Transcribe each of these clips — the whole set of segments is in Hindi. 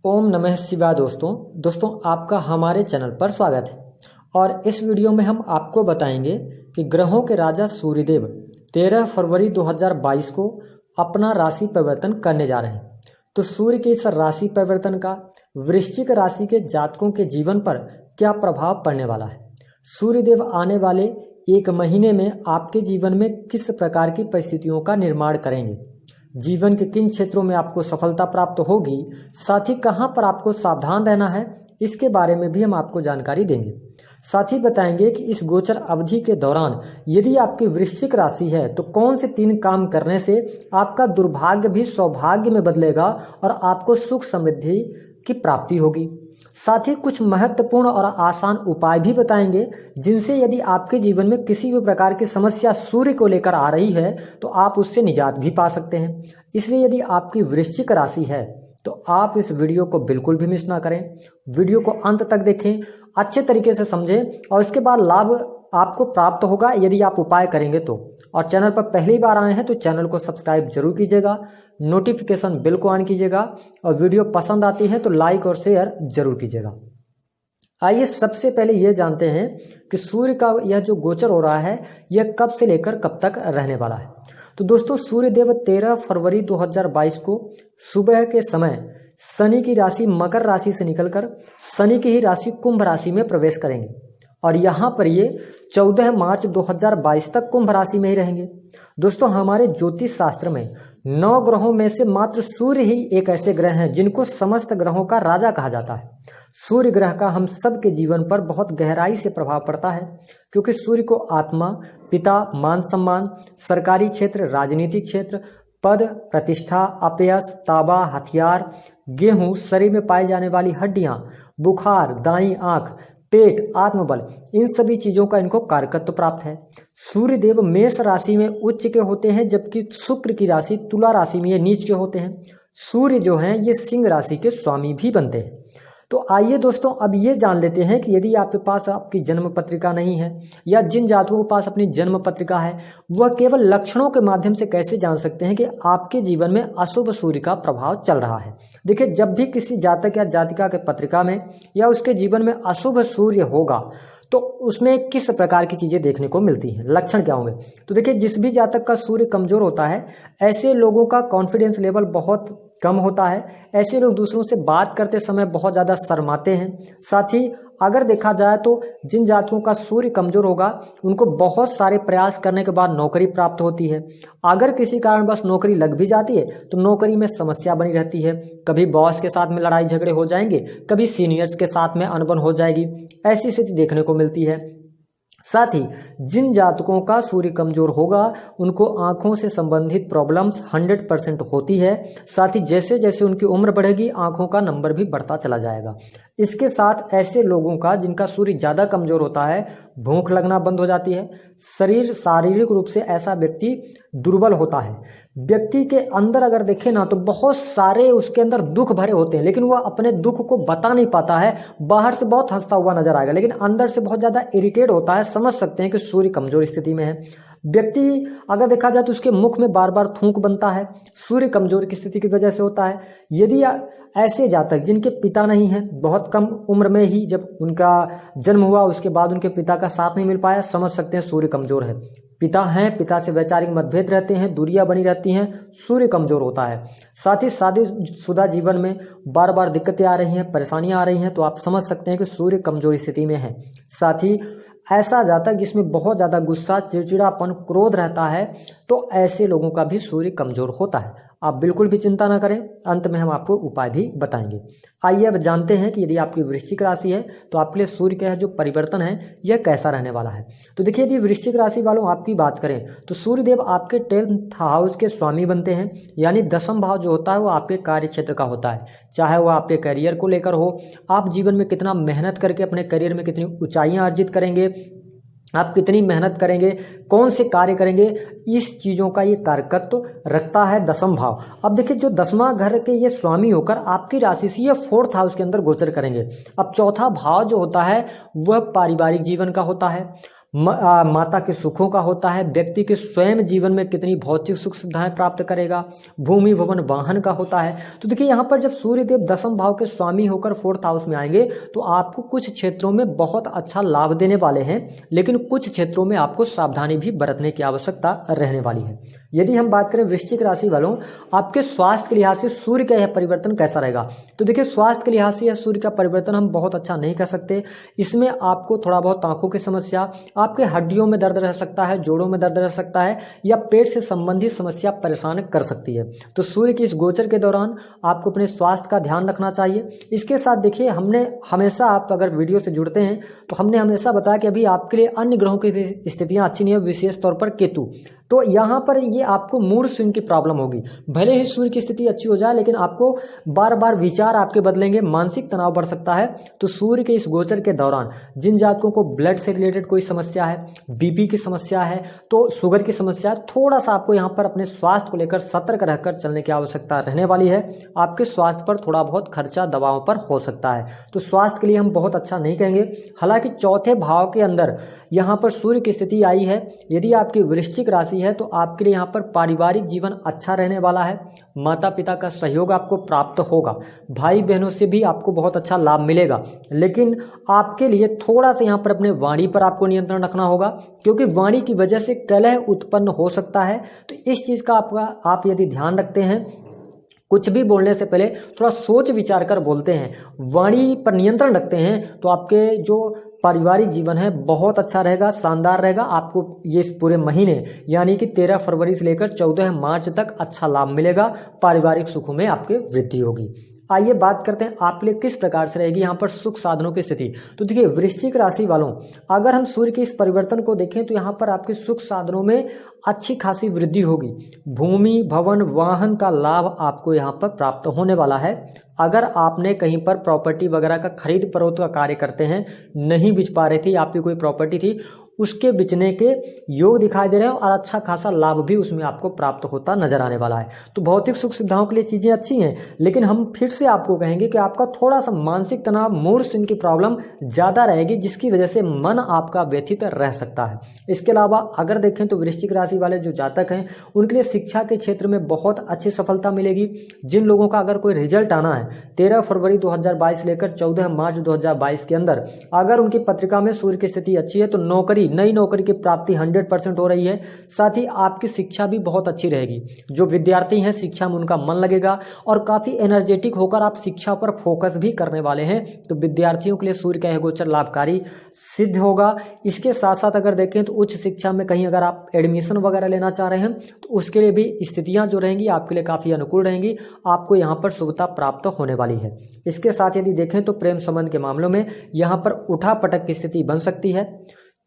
ओम नमः शिवाय। दोस्तों आपका हमारे चैनल पर स्वागत है। और इस वीडियो में हम आपको बताएंगे कि ग्रहों के राजा सूर्यदेव 13 फरवरी 2022 को अपना राशि परिवर्तन करने जा रहे हैं। तो सूर्य के इस राशि परिवर्तन का वृश्चिक राशि के जातकों के जीवन पर क्या प्रभाव पड़ने वाला है, सूर्यदेव आने वाले एक महीने में आपके जीवन में किस प्रकार की परिस्थितियों का निर्माण करेंगे, जीवन के किन क्षेत्रों में आपको सफलता प्राप्त होगी, साथ ही कहां पर आपको सावधान रहना है, इसके बारे में भी हम आपको जानकारी देंगे। साथ ही बताएंगे कि इस गोचर अवधि के दौरान यदि आपकी वृश्चिक राशि है तो कौन से 3 काम करने से आपका दुर्भाग्य भी सौभाग्य में बदलेगा और आपको सुख समृद्धि की प्राप्ति होगी। साथ ही कुछ महत्वपूर्ण और आसान उपाय भी बताएंगे जिनसे यदि आपके जीवन में किसी भी प्रकार की समस्या सूर्य को लेकर आ रही है तो आप उससे निजात भी पा सकते हैं। इसलिए यदि आपकी वृश्चिक राशि है तो आप इस वीडियो को बिल्कुल भी मिस ना करें, वीडियो को अंत तक देखें, अच्छे तरीके से समझें और इसके बाद लाभ आपको प्राप्त होगा यदि आप उपाय करेंगे तो। और चैनल पर पहली बार आए हैं तो चैनल को सब्सक्राइब जरूर कीजिएगा, नोटिफिकेशन बेल को ऑन कीजिएगा और वीडियो पसंद आती है तो लाइक और शेयर जरूर कीजिएगा। आइए सबसे पहले ये जानते हैं कि सूर्य का यह जो गोचर हो रहा है यह कब से लेकर कब तक रहने वाला है। तो दोस्तों सूर्यदेव 13 फरवरी 2022 को सुबह के समय शनि की राशि मकर राशि से निकलकर शनि की ही राशि कुंभ राशि में प्रवेश करेंगे और यहाँ पर ये 14 मार्च 2022 तक कुंभ राशि में ही रहेंगे। दोस्तों हमारे ज्योतिष शास्त्र में 9 ग्रहों में से मात्र सूर्य ही एक ऐसे ग्रह हैं जिनको समस्त ग्रहों का राजा कहा जाता है। सूर्य ग्रह का हम सब के जीवन पर बहुत गहराई से प्रभाव पड़ता है क्योंकि सूर्य को आत्मा, पिता, मान सम्मान, सरकारी क्षेत्र, राजनीतिक क्षेत्र, पद, प्रतिष्ठा, अपयश, ताबा, हथियार, गेहूं, शरीर में पाई जाने वाली हड्डियां, बुखार, दाईं आंख, पेट, आत्मबल, इन सभी चीजों का इनको कारकत्व प्राप्त है। सूर्यदेव मेष राशि में उच्च के होते हैं जबकि शुक्र की राशि तुला राशि में ये नीच के होते हैं। सूर्य जो हैं ये सिंह राशि के स्वामी भी बनते हैं। तो आइए दोस्तों अब ये जान लेते हैं कि यदि आपके पास आपकी जन्म पत्रिका नहीं है या जिन जातकों के पास अपनी जन्म पत्रिका है वह केवल लक्षणों के माध्यम से कैसे जान सकते हैं कि आपके जीवन में अशुभ सूर्य का प्रभाव चल रहा है। देखिए जब भी किसी जातक या जातिका के पत्रिका में या उसके जीवन में अशुभ सूर्य होगा तो उसमें किस प्रकार की चीजें देखने को मिलती हैं, लक्षण क्या होंगे। तो देखिए जिस भी जातक का सूर्य कमजोर होता है ऐसे लोगों का कॉन्फिडेंस लेवल बहुत कम होता है। ऐसे लोग दूसरों से बात करते समय बहुत ज्यादा शर्माते हैं। साथ ही अगर देखा जाए तो जिन जातकों का सूर्य कमजोर होगा उनको बहुत सारे प्रयास करने के बाद नौकरी प्राप्त होती है। अगर किसी कारणवश नौकरी लग भी जाती है तो नौकरी में समस्या बनी रहती है। कभी बॉस के साथ में लड़ाई झगड़े हो जाएंगे, कभी सीनियर्स के साथ में अनबन हो जाएगी, ऐसी स्थिति देखने को मिलती है। साथ ही जिन जातकों का सूर्य कमजोर होगा उनको आंखों से संबंधित प्रॉब्लम्स 100% होती है। साथ ही जैसे जैसे उनकी उम्र बढ़ेगी आंखों का नंबर भी बढ़ता चला जाएगा। इसके साथ ऐसे लोगों का जिनका सूर्य ज्यादा कमजोर होता है भूख लगना बंद हो जाती है, शरीर शारीरिक रूप से ऐसा व्यक्ति दुर्बल होता है। व्यक्ति के अंदर अगर देखें ना तो बहुत सारे उसके अंदर दुख भरे होते हैं लेकिन वह अपने दुख को बता नहीं पाता है। बाहर से बहुत हंसता हुआ नजर आएगा लेकिन अंदर से बहुत ज्यादा इरिटेट होता है। समझ सकते हैं कि सूर्य कमजोर स्थिति में है। व्यक्ति अगर देखा जाए तो उसके मुख में बार बार थूक बनता है, सूर्य कमजोर की स्थिति की वजह से होता है। यदि ऐसे जातक जिनके पिता नहीं है, बहुत कम उम्र में ही जब उनका जन्म हुआ उसके बाद उनके पिता का साथ नहीं मिल पाया, समझ सकते हैं सूर्य कमजोर है। पिता हैं, पिता से वैचारिक मतभेद रहते हैं, दूरियां बनी रहती हैं, सूर्य कमजोर होता है। साथ ही शादीशुदा जीवन में बार बार दिक्कतें आ रही हैं, परेशानियां आ रही हैं तो आप समझ सकते हैं कि सूर्य कमजोर स्थिति में है। साथ ही ऐसा जातक जिसमें बहुत ज्यादा गुस्सा, चिड़चिड़ापन, क्रोध रहता है तो ऐसे लोगों का भी सूर्य कमजोर होता है। आप बिल्कुल भी चिंता ना करें, अंत में हम आपको उपाय भी बताएंगे। आइए अब जानते हैं कि यदि आपकी वृश्चिक राशि है तो आपके लिए सूर्य का जो परिवर्तन है यह कैसा रहने वाला है। तो देखिए यदि वृश्चिक राशि वालों आपकी बात करें तो सूर्यदेव आपके 10th हाउस के स्वामी बनते हैं, यानी 10वां भाव जो होता है वो आपके कार्य क्षेत्र का होता है। चाहे वो आपके करियर को लेकर हो, आप जीवन में कितना मेहनत करके अपने करियर में कितनी ऊंचाइयां अर्जित करेंगे, आप कितनी मेहनत करेंगे, कौन से कार्य करेंगे, इस चीजों का ये कारकत्व रखता है 10वां भाव। अब देखिए जो 10वां घर के ये स्वामी होकर आपकी राशि से ये 4th हाउस के अंदर गोचर करेंगे। अब 4था भाव जो होता है वह पारिवारिक जीवन का होता है। माता के सुखों का होता है, व्यक्ति के स्वयं जीवन में कितनी भौतिक सुख सुविधाएं प्राप्त करेगा, भूमि भवन वाहन का होता है। तो देखिए यहाँ पर जब सूर्यदेव दसम भाव के स्वामी होकर 4th हाउस में आएंगे तो आपको कुछ क्षेत्रों में बहुत अच्छा लाभ देने वाले हैं, लेकिन कुछ क्षेत्रों में आपको सावधानी भी बरतने की आवश्यकता रहने वाली है। यदि हम बात करें वृश्चिक राशि वालों, आपके स्वास्थ्य के लिहाज से सूर्य का यह परिवर्तन कैसा रहेगा, तो देखिए स्वास्थ्य के लिहाज से यह सूर्य का परिवर्तन हम बहुत अच्छा नहीं कह सकते। इसमें आपको थोड़ा बहुत आंखों की समस्या, आपके हड्डियों में दर्द रह सकता है, जोड़ों में दर्द रह सकता है, या पेट से संबंधित समस्या परेशान कर सकती है। तो सूर्य की इस गोचर के दौरान आपको अपने स्वास्थ्य का ध्यान रखना चाहिए। इसके साथ देखिए हमने हमेशा, आप अगर वीडियो से जुड़ते हैं तो हमने हमेशा बताया कि अभी आपके लिए अन्य ग्रहों की स्थितियां अच्छी नहीं है, विशेष तौर पर केतु। तो यहाँ पर ये आपको मूड स्विंग की प्रॉब्लम होगी। भले ही सूर्य की स्थिति अच्छी हो जाए, लेकिन आपको बार बार विचार आपके बदलेंगे, मानसिक तनाव बढ़ सकता है। तो सूर्य के इस गोचर के दौरान जिन जातकों को ब्लड से रिलेटेड कोई समस्या है, बीपी की समस्या है, तो शुगर की समस्या है, थोड़ा सा आपको यहाँ पर अपने स्वास्थ्य को लेकर सतर्क रहकर चलने की आवश्यकता रहने वाली है। आपके स्वास्थ्य पर थोड़ा बहुत खर्चा दवाओं पर हो सकता है, तो स्वास्थ्य के लिए हम बहुत अच्छा नहीं कहेंगे। हालांकि 4थे भाव के अंदर यहाँ पर सूर्य की स्थिति आई है। यदि आपकी वृश्चिक राशि है तो आपके लिए यहाँ पर पारिवारिक जीवन अच्छा रहने वाला है, माता पिता का सहयोग आपको प्राप्त होगा, भाई बहनों से भी आपको बहुत अच्छा लाभ मिलेगा। लेकिन आपके लिए थोड़ा सा यहाँ पर अपने वाणी पर आपको नियंत्रण रखना होगा, क्योंकि वाणी की वजह से कलह उत्पन्न हो सकता है। तो इस चीज़ का आप यदि ध्यान रखते हैं, कुछ भी बोलने से पहले थोड़ा सोच विचार कर बोलते हैं, वाणी पर नियंत्रण रखते हैं, तो आपके जो पारिवारिक जीवन है बहुत अच्छा रहेगा, शानदार रहेगा। आपको ये इस पूरे महीने यानी कि 13 फरवरी से लेकर 14 मार्च तक अच्छा लाभ मिलेगा, पारिवारिक सुखों में आपके वृद्धि होगी। आइए बात करते हैं आपके लिए किस प्रकार से रहेगी यहाँ पर सुख साधनों की स्थिति। तो देखिए वृश्चिक राशि वालों, अगर हम सूर्य के इस परिवर्तन को देखें तो यहाँ पर आपके सुख साधनों में अच्छी खासी वृद्धि होगी। भूमि भवन वाहन का लाभ आपको यहाँ पर प्राप्त होने वाला है। अगर आपने कहीं पर प्रॉपर्टी वगैरह का खरीद फरोख्त का कार्य करते हैं, नहीं बिच पा रही थी, आपकी कोई प्रॉपर्टी थी, उसके बिचने के योग दिखाई दे रहे हैं और अच्छा खासा लाभ भी उसमें आपको प्राप्त होता नजर आने वाला है। तो भौतिक सुख सुविधाओं के लिए चीज़ें अच्छी हैं, लेकिन हम फिर से आपको कहेंगे कि आपका थोड़ा सा मानसिक तनाव, मूड स्विंग की प्रॉब्लम ज़्यादा रहेगी, जिसकी वजह से मन आपका व्यथित रह सकता है। इसके अलावा अगर देखें तो वृश्चिक राशि वाले जो जातक हैं उनके लिए शिक्षा के क्षेत्र में बहुत अच्छी सफलता मिलेगी। जिन लोगों का अगर कोई रिजल्ट आना है 13 फरवरी 2022 लेकर 14 मार्च 2022 के अंदर, अगर उनकी पत्रिका में सूर्य की स्थिति अच्छी है तो नई नौकरी की प्राप्ति 100% हो रही है। साथ ही आपकी शिक्षा भी बहुत अच्छी रहेगी। जो विद्यार्थी हैं शिक्षा में उनका मन लगेगा और काफ़ी एनर्जेटिक होकर आप शिक्षा पर फोकस भी करने वाले हैं। तो विद्यार्थियों के लिए सूर्य का यह गोचर लाभकारी सिद्ध होगा। इसके साथ साथ अगर देखें तो उच्च शिक्षा में कहीं अगर आप एडमिशन वगैरह लेना चाह रहे हैं तो उसके लिए भी स्थितियां जो रहेंगी आपके लिए काफ़ी अनुकूल रहेंगी, आपको यहाँ पर शुभता प्राप्त होने वाली है। इसके साथ यदि देखें तो प्रेम संबंध के मामलों में यहाँ पर उठापटक की स्थिति बन सकती है,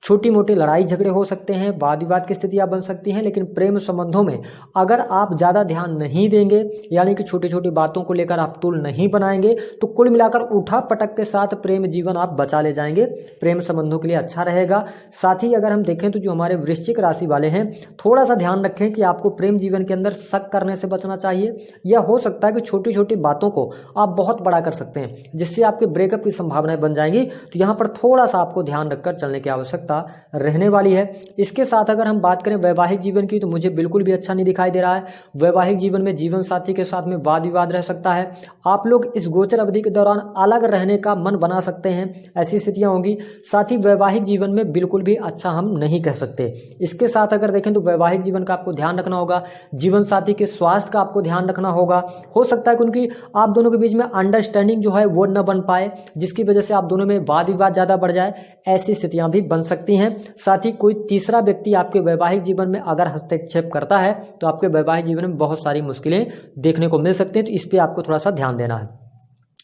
छोटी मोटी लड़ाई झगड़े हो सकते हैं, वाद विवाद की स्थितियां बन सकती हैं। लेकिन प्रेम संबंधों में अगर आप ज़्यादा ध्यान नहीं देंगे, यानी कि छोटी छोटी बातों को लेकर आप तुल नहीं बनाएंगे, तो कुल मिलाकर उठा पटक के साथ प्रेम जीवन आप बचा ले जाएंगे। प्रेम संबंधों के लिए अच्छा रहेगा। साथ ही अगर हम देखें तो जो हमारे वृश्चिक राशि वाले हैं, थोड़ा सा ध्यान रखें कि आपको प्रेम जीवन के अंदर शक करने से बचना चाहिए। यह हो सकता है कि छोटी छोटी बातों को आप बहुत बड़ा कर सकते हैं, जिससे आपके ब्रेकअप की संभावनाएं बन जाएंगी। तो यहाँ पर थोड़ा सा आपको ध्यान रखकर चलने की आवश्यकता रहने वाली है। इसके साथ अगर हम बात करें वैवाहिक जीवन की, तो मुझे बिल्कुल भी अच्छा नहीं दिखाई दे रहा है। वैवाहिक जीवन में जीवन साथी के साथ में वाद विवाद रह सकता है। आप लोग इस गोचर अवधि के दौरान अलग रहने का मन बना सकते हैं, ऐसी स्थितियां होंगी। साथ ही वैवाहिक जीवन में बिल्कुल भी अच्छा हम नहीं कह सकते। इसके साथ अगर देखें तो वैवाहिक जीवन का आपको ध्यान रखना होगा, जीवन साथी के स्वास्थ्य का आपको ध्यान रखना होगा। हो सकता है कि उनकी आप दोनों के बीच में अंडरस्टैंडिंग जो है वो न बन पाए, जिसकी वजह से आप दोनों में वाद विवाद ज्यादा बढ़ जाए, ऐसी स्थितियां भी बन सकती हैं। साथ ही कोई तीसरा व्यक्ति आपके वैवाहिक जीवन में अगर हस्तक्षेप करता है तो आपके वैवाहिक जीवन में बहुत सारी मुश्किलें देखने को मिल सकती हैं। तो इस पे आपको थोड़ा सा ध्यान देना है।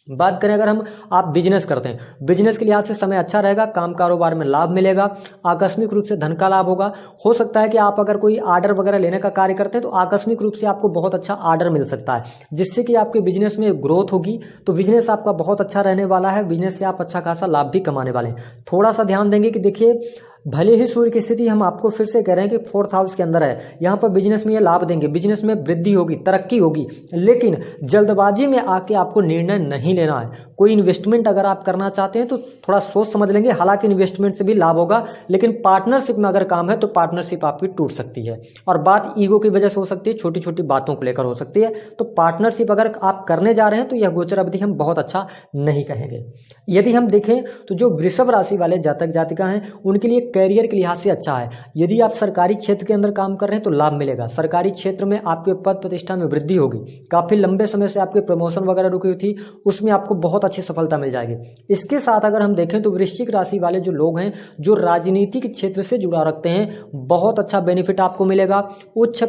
बात करें अगर आप बिजनेस करते हैं, बिजनेस के लिहाज से समय अच्छा रहेगा, काम कारोबार में लाभ मिलेगा, आकस्मिक रूप से धन का लाभ होगा। हो सकता है कि आप अगर कोई आर्डर वगैरह लेने का कार्य करते हैं तो आकस्मिक रूप से आपको बहुत अच्छा आर्डर मिल सकता है, जिससे कि आपके बिजनेस में ग्रोथ होगी। तो बिजनेस आपका बहुत अच्छा रहने वाला है, बिजनेस से आप अच्छा खासा लाभ भी कमाने वाले हैं। थोड़ा सा ध्यान देंगे कि देखिए भले ही सूर्य की स्थिति हम आपको फिर से कह रहे हैं कि 4th हाउस के अंदर है, यहाँ पर बिजनेस में ये लाभ देंगे, बिजनेस में वृद्धि होगी, तरक्की होगी, लेकिन जल्दबाजी में आके आपको निर्णय नहीं लेना है। कोई इन्वेस्टमेंट अगर आप करना चाहते हैं तो थोड़ा सोच समझ लेंगे, हालांकि इन्वेस्टमेंट से भी लाभ होगा, लेकिन पार्टनरशिप में अगर काम है तो पार्टनरशिप आपकी टूट सकती है, और बात ईगो की वजह से हो सकती है, छोटी छोटी बातों को लेकर हो सकती है। तो पार्टनरशिप अगर आप करने जा रहे हैं तो यह गोचर अवधि हम बहुत अच्छा नहीं कहेंगे। यदि हम देखें तो जो वृषभ राशि वाले जातक जातिका हैं उनके लिए कैरियर के लिहाज से अच्छा है। यदि आप सरकारी क्षेत्र के अंदर काम कर रहे हैं तो लाभ मिलेगा, सरकारी क्षेत्र में आपके पद प्रतिष्ठा में वृद्धि होगी, काफी लंबे समय से आपके प्रमोशन वगैरह रुकी हुई थी उसमें आपको बहुत अच्छी सफलता मिल जाएगी। इसके साथ अगर हम देखें तो वृश्चिक राशि वाले जो लोग हैं जो राजनीतिक क्षेत्र से जुड़ा रखते हैं, बहुत अच्छा बेनिफिट आपको मिलेगा। उच्च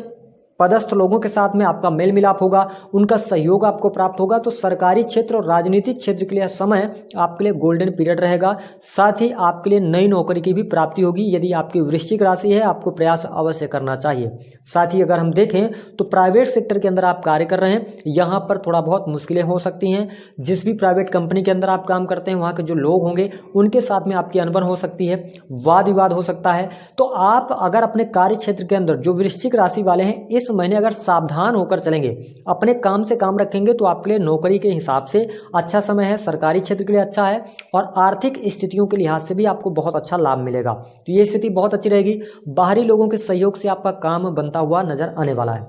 पदस्थ लोगों के साथ में आपका मेल मिलाप होगा, उनका सहयोग आपको प्राप्त होगा। तो सरकारी क्षेत्र और राजनीतिक क्षेत्र के लिए समय आपके लिए गोल्डन पीरियड रहेगा। साथ ही आपके लिए नई नौकरी की भी प्राप्ति होगी। यदि आपकी वृश्चिक राशि है आपको प्रयास अवश्य करना चाहिए। साथ ही अगर हम देखें तो प्राइवेट सेक्टर के अंदर आप कार्य कर रहे हैं, यहाँ पर थोड़ा बहुत मुश्किलें हो सकती हैं। जिस भी प्राइवेट कंपनी के अंदर आप काम करते हैं वहाँ के जो लोग होंगे उनके साथ में आपकी अनबन हो सकती है, वाद विवाद हो सकता है। तो आप अगर अपने कार्य क्षेत्र के अंदर जो वृश्चिक राशि वाले हैं इस महीने अगर सावधान होकर चलेंगे, अपने काम से काम रखेंगे तो आपके लिए नौकरी के हिसाब से अच्छा समय है, सरकारी क्षेत्र के लिए अच्छा है, और आर्थिक स्थितियों के लिहाज से भी आपको बहुत अच्छा लाभ मिलेगा। तो ये स्थिति बहुत अच्छी रहेगी। बाहरी लोगों के सहयोग से आपका काम बनता हुआ नजर आने वाला है,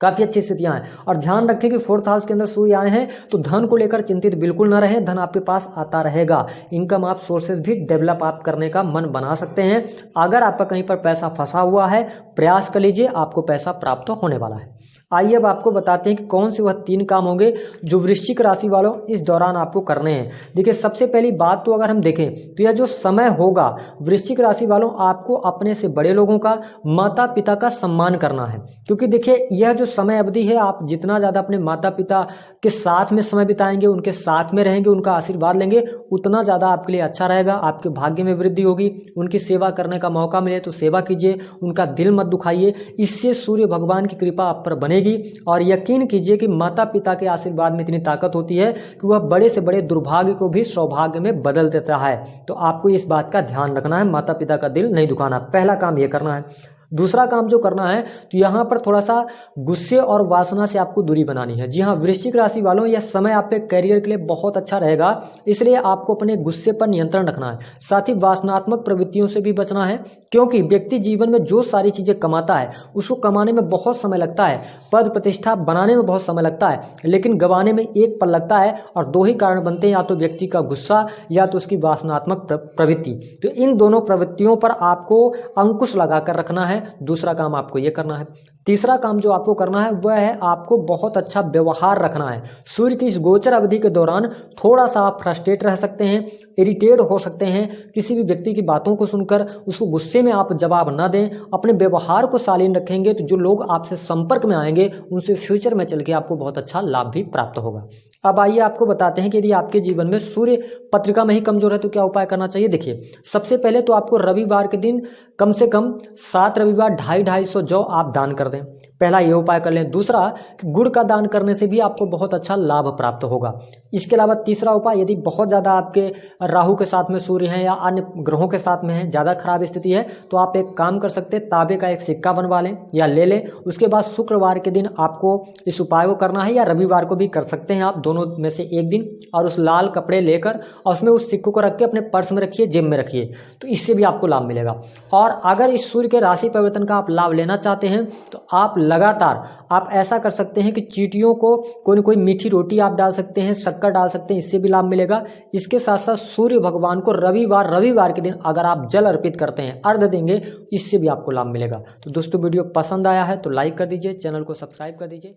काफी अच्छी स्थितियां हैं। और ध्यान रखें कि 4th हाउस के अंदर सूर्य आए हैं तो धन को लेकर चिंतित बिल्कुल ना रहें, धन आपके पास आता रहेगा। इनकम आप सोर्सेज भी डेवलप आप करने का मन बना सकते हैं। अगर आपका कहीं पर पैसा फंसा हुआ है प्रयास कर लीजिए, आपको पैसा प्राप्त होने वाला है। आइए अब आपको बताते हैं कि कौन से वह 3 काम होंगे जो वृश्चिक राशि वालों इस दौरान आपको करने हैं। देखिए सबसे पहली बात तो अगर हम देखें तो यह जो समय होगा वृश्चिक राशि वालों आपको अपने से बड़े लोगों का, माता पिता का सम्मान करना है। क्योंकि देखिए यह जो समय अवधि है आप जितना ज़्यादा अपने माता पिता के साथ में समय बिताएंगे, उनके साथ में रहेंगे, उनका आशीर्वाद लेंगे, उतना ज़्यादा आपके लिए अच्छा रहेगा। आपके भाग्य में वृद्धि होगी। उनकी सेवा करने का मौका मिले तो सेवा कीजिए, उनका दिल मत दुखाइए, इससे सूर्य भगवान की कृपा आप पर बनेगी। और यकीन कीजिए कि माता पिता के आशीर्वाद में इतनी ताकत होती है कि वह बड़े से बड़े दुर्भाग्य को भी सौभाग्य में बदल देता है। तो आपको इस बात का ध्यान रखना है, माता पिता का दिल नहीं दुखाना, पहला काम यह करना है। दूसरा काम जो करना है तो यहाँ पर थोड़ा सा गुस्से और वासना से आपको दूरी बनानी है। जी हाँ, वृश्चिक राशि वालों यह समय आपके करियर के लिए बहुत अच्छा रहेगा, इसलिए आपको अपने गुस्से पर नियंत्रण रखना है। साथ ही वासनात्मक प्रवृत्तियों से भी बचना है, क्योंकि व्यक्ति जीवन में जो सारी चीजें कमाता है उसको कमाने में बहुत समय लगता है, पद प्रतिष्ठा बनाने में बहुत समय लगता है, लेकिन गंवाने में एक पल लगता है। और 2 ही कारण बनते हैं, या तो व्यक्ति का गुस्सा या तो उसकी वासनात्मक प्रवृत्ति। तो इन दोनों प्रवृत्तियों पर आपको अंकुश लगाकर रखना है। दूसरा काम आपको यह करना है। तीसरा काम जो आपको करना है वह है आपको बहुत अच्छा व्यवहार रखना है। सूर्य की इस गोचर अवधि के दौरान थोड़ा सा आप फ्रस्ट्रेट रह सकते हैं, इरिटेट हो सकते हैं, किसी भी व्यक्ति की बातों को सुनकर उसको गुस्से में आप जवाब ना दें। अपने व्यवहार को शालीन रखेंगे तो जो लोग आपसे संपर्क में आएंगे उनसे फ्यूचर में चल के आपको बहुत अच्छा लाभ भी प्राप्त होगा। अब आइए आपको बताते हैं कि यदि आपके जीवन में सूर्य पत्रिका में ही कमजोर है तो क्या उपाय करना चाहिए। देखिए सबसे पहले तो आपको रविवार के दिन कम से कम 7 रविवार 250-250 जौ आप दान कर दें, पहला ये उपाय कर लें। दूसरा गुड़ का दान करने से भी आपको बहुत अच्छा लाभ प्राप्त होगा। इसके अलावा तीसरा उपाय, यदि बहुत ज़्यादा आपके राहु के साथ में सूर्य हैं या अन्य ग्रहों के साथ में है, ज़्यादा खराब स्थिति है, तो आप एक काम कर सकते हैं, तांबे का एक सिक्का बनवा लें या ले लें। उसके बाद शुक्रवार के दिन आपको इस उपाय को करना है, या रविवार को भी कर सकते हैं आप, दोनों में से एक दिन। और उस लाल कपड़े लेकर और उसमें उस सिक्कों को रख के अपने पर्स में रखिए, जेब में रखिए, तो इससे भी आपको लाभ मिलेगा। और अगर इस सूर्य के राशि परिवर्तन का आप लाभ लेना चाहते हैं तो आप लगातार आप ऐसा कर सकते हैं कि चींटियों को कोई न कोई मीठी रोटी आप डाल सकते हैं, शक्कर डाल सकते हैं, इससे भी लाभ मिलेगा। इसके साथ साथ सूर्य भगवान को रविवार के दिन अगर आप जल अर्पित करते हैं, अर्घ्य देंगे, इससे भी आपको लाभ मिलेगा। तो दोस्तों वीडियो पसंद आया है तो लाइक कर दीजिए, चैनल को सब्सक्राइब कर दीजिए।